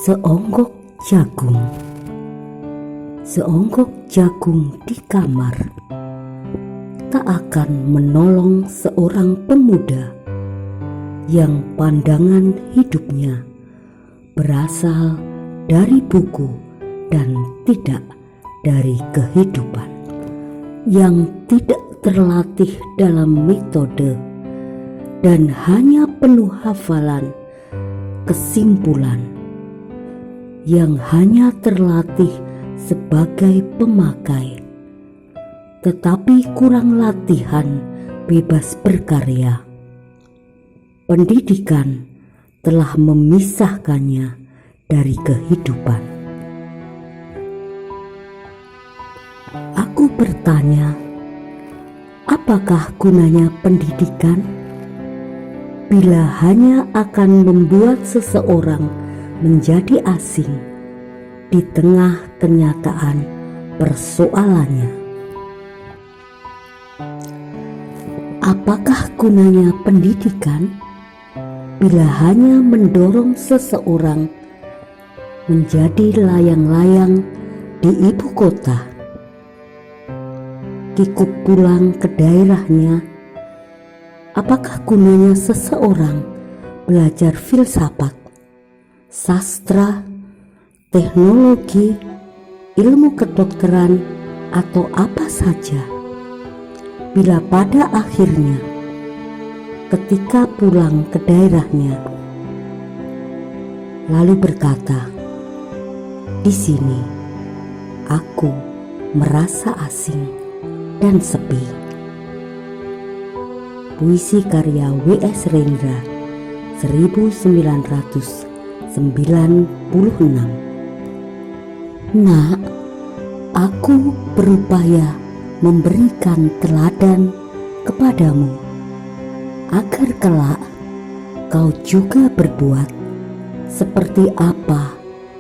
Seonggok jagung. Seonggok jagung di kamar tak akan menolong seorang pemuda yang pandangan hidupnya berasal dari buku dan tidak dari kehidupan, yang tidak terlatih dalam metode dan hanya penuh hafalan kesimpulan, yang hanya terlatih sebagai pemakai, tetapi kurang latihan bebas berkarya. Pendidikan telah memisahkannya dari kehidupan. Aku bertanya, apakah gunanya pendidikan bila hanya akan membuat seseorang menjadi asing di tengah kenyataan persoalannya? Apakah gunanya pendidikan bila hanya mendorong seseorang menjadi layang-layang di ibu kota, kikuk pulang ke daerahnya? Apakah gunanya seseorang belajar filsafat, sastra, teknologi, ilmu kedokteran, atau apa saja, bila pada akhirnya ketika pulang ke daerahnya lalu berkata, "Di sini aku merasa asing dan sepi." Puisi karya W.S. Rendra 1996. Nak, aku berupaya memberikan teladan kepadamu agar kelak kau juga berbuat seperti apa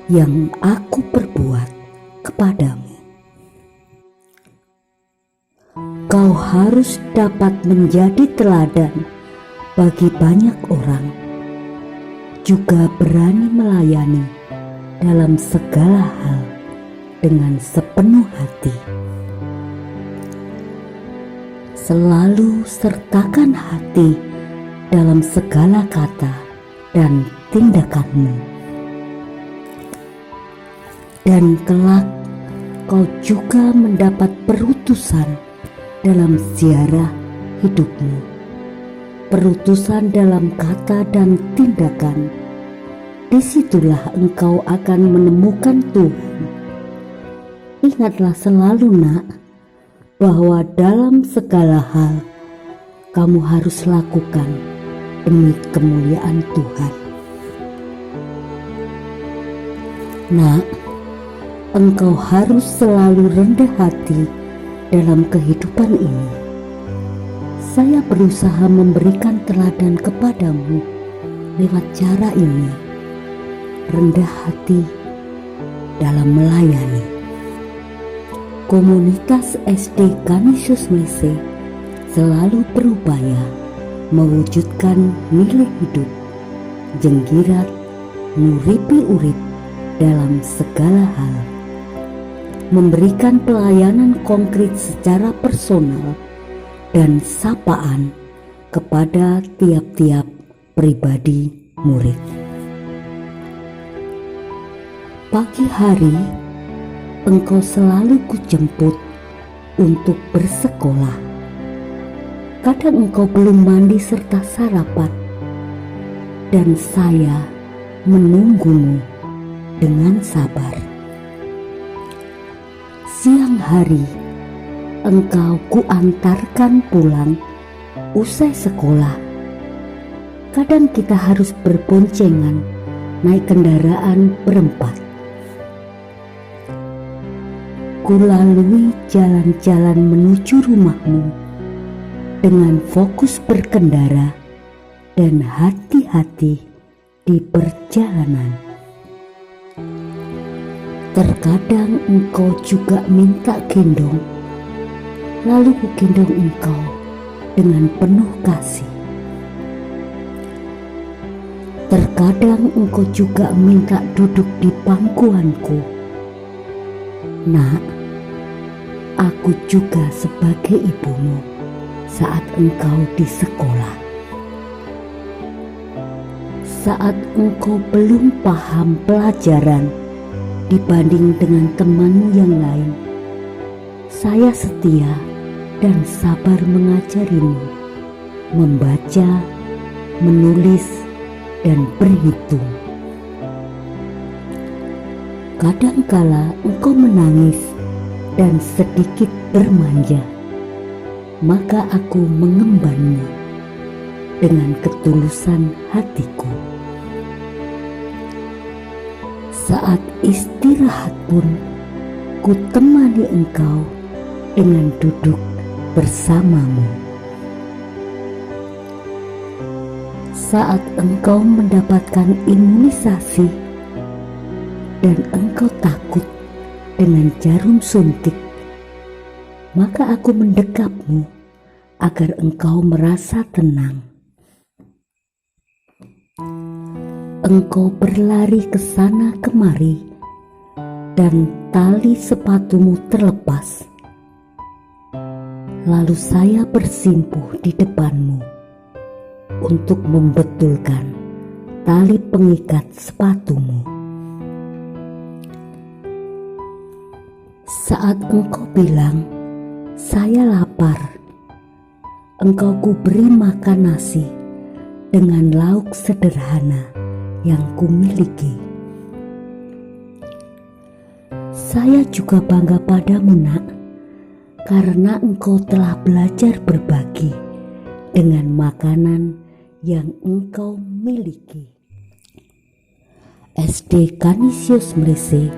yang aku perbuat kepadamu. Kau harus dapat menjadi teladan bagi banyak orang, juga berani melayani dalam segala hal dengan sepenuh hati. Selalu sertakan hati dalam segala kata dan tindakanmu, dan kelak kau juga mendapat perutusan dalam ziarah hidupmu, perutusan dalam kata dan tindakan. Disitulah engkau akan menemukan Tuhan. Ingatlah selalu, nak, bahwa dalam segala hal kamu harus lakukan demi kemuliaan Tuhan. Nak, engkau harus selalu rendah hati dalam kehidupan ini. Saya berusaha memberikan teladan kepadamu lewat cara ini, rendah hati dalam melayani. Komunitas SD Canisius Mese selalu berupaya mewujudkan nilai hidup, jenggirat, nguripi urip dalam segala hal, memberikan pelayanan konkret secara personal dan sapaan kepada tiap-tiap pribadi murid. Pagi hari engkau selalu kujemput untuk bersekolah. Kadang engkau belum mandi serta sarapan, dan saya menunggumu dengan sabar. Siang hari engkau kuantarkan pulang usai sekolah. Kadang kita harus berboncengan naik kendaraan berempat. Kulalui jalan-jalan menuju rumahmu dengan fokus berkendara dan hati-hati di perjalanan. Terkadang engkau juga minta gendong, lalu kugendong engkau dengan penuh kasih. Terkadang engkau juga minta duduk di pangkuanku. Nak, aku juga sebagai ibumu saat engkau di sekolah. Saat engkau belum paham pelajaran dibanding dengan temanmu yang lain, saya setia dan sabar mengajarimu membaca, menulis, dan berhitung. Kadangkala engkau menangis dan sedikit bermanja, maka aku mengembanmu dengan ketulusan hatiku. Saat istirahat pun ku temani engkau dengan duduk bersamamu. Saat engkau mendapatkan imunisasi dan engkau takut dengan jarum suntik, maka aku mendekapmu agar engkau merasa tenang. Engkau berlari ke sana kemari dan tali sepatumu terlepas. Lalu saya bersimpuh di depanmu untuk membetulkan tali pengikat sepatumu. Saat engkau bilang, "Saya lapar," engkau kuberi makan nasi dengan lauk sederhana yang kumiliki. Saya juga bangga padamu, Nak, karena engkau telah belajar berbagi dengan makanan yang engkau miliki. SD Canisius Mlise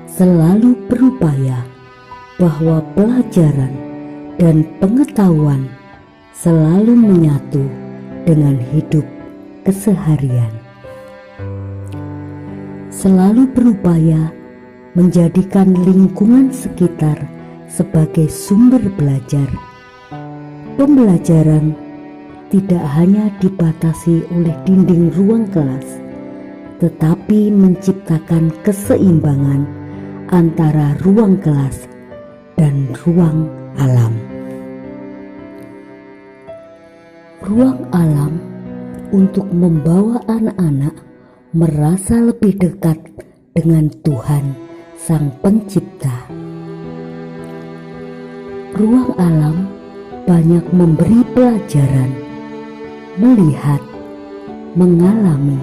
selalu berupaya bahwa pelajaran dan pengetahuan selalu menyatu dengan hidup keseharian. Selalu berupaya menjadikan lingkungan sekitar sebagai sumber belajar. Pembelajaran tidak hanya dibatasi oleh dinding ruang kelas, tetapi menciptakan keseimbangan antara ruang kelas dan ruang alam. Ruang alam untuk membawa anak-anak merasa lebih dekat dengan Tuhan Sang Pencipta. Ruang alam banyak memberi pelajaran, melihat, mengalami,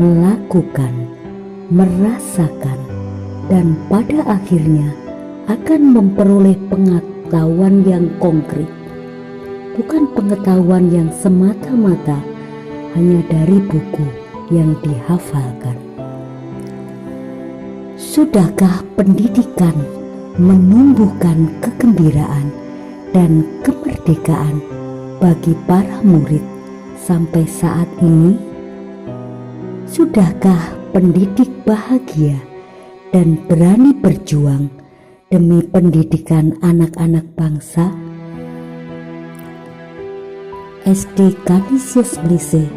melakukan, merasakan, dan pada akhirnya akan memperoleh pengetahuan yang konkret, bukan pengetahuan yang semata-mata hanya dari buku yang dihafalkan. Sudahkah pendidikan menumbuhkan kegembiraan dan kemerdekaan bagi para murid sampai saat ini? Sudahkah pendidik bahagia dan berani berjuang demi pendidikan anak-anak bangsa? SD Canisius Mlise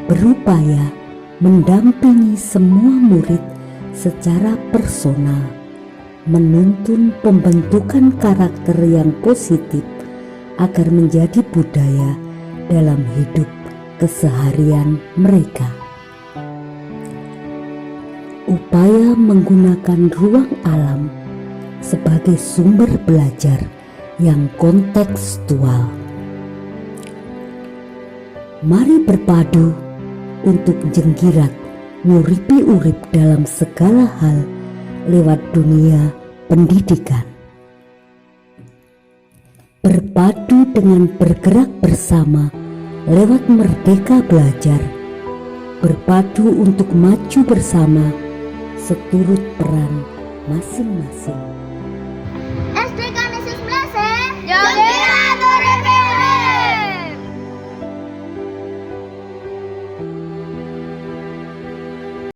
berupaya mendampingi semua murid secara personal, menuntun pembentukan karakter yang positif agar menjadi budaya dalam hidup keseharian mereka. Upaya menggunakan ruang alam sebagai sumber belajar yang kontekstual. Mari berpadu untuk jenggirat nguripi urip dalam segala hal lewat dunia pendidikan. Berpadu dengan bergerak bersama lewat merdeka belajar. Berpadu untuk maju bersama seturut peran masing-masing.